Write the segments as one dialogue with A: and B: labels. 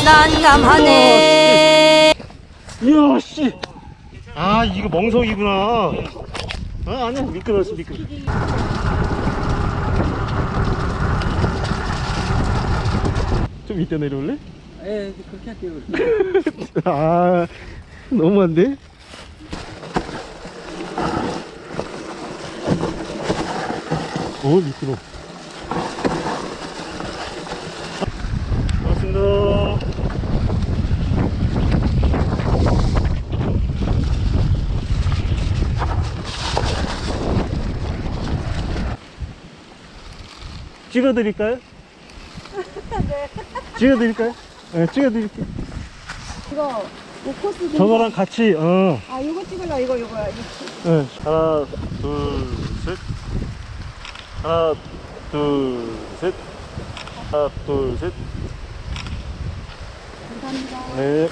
A: 난감하네.
B: 이야 씨. 아 이거 멍석이구나. 아 아니야 미끄러웠어 미끄러. 좀 이따 내려올래?
C: 예, 그렇게 할게요.
B: 아 너무한데? 오 미끄러. 고맙습니다. 찍어드릴까요? 네. 찍어드릴까요? 네, 찍어드릴게요.
D: 이거 옷코스
B: 저거랑 같이,
D: 아 이거 찍을라 이거야 이거.
B: 네. 하나, 둘, 셋. 하나, 둘, 셋. 하나, 둘, 셋.
D: 감사합니다.
B: 네.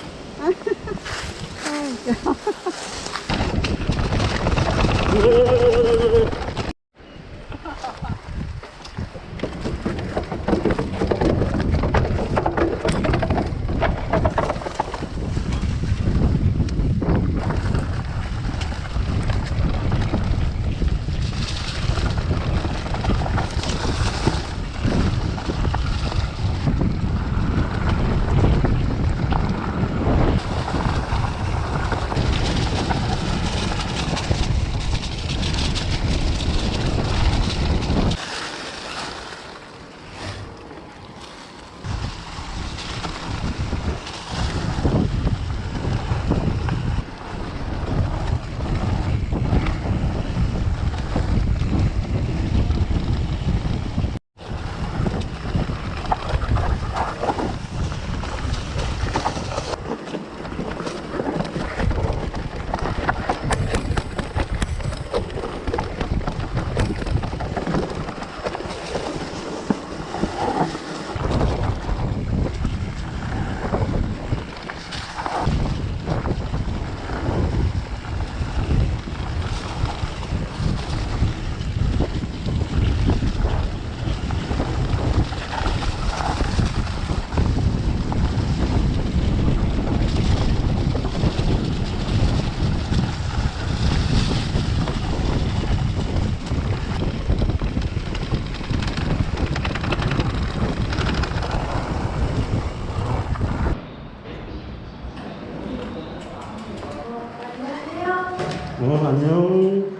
B: 안녕.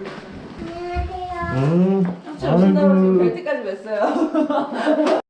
D: 저 오신다고 지금
B: 아이고.
D: 벨트까지 맸어요.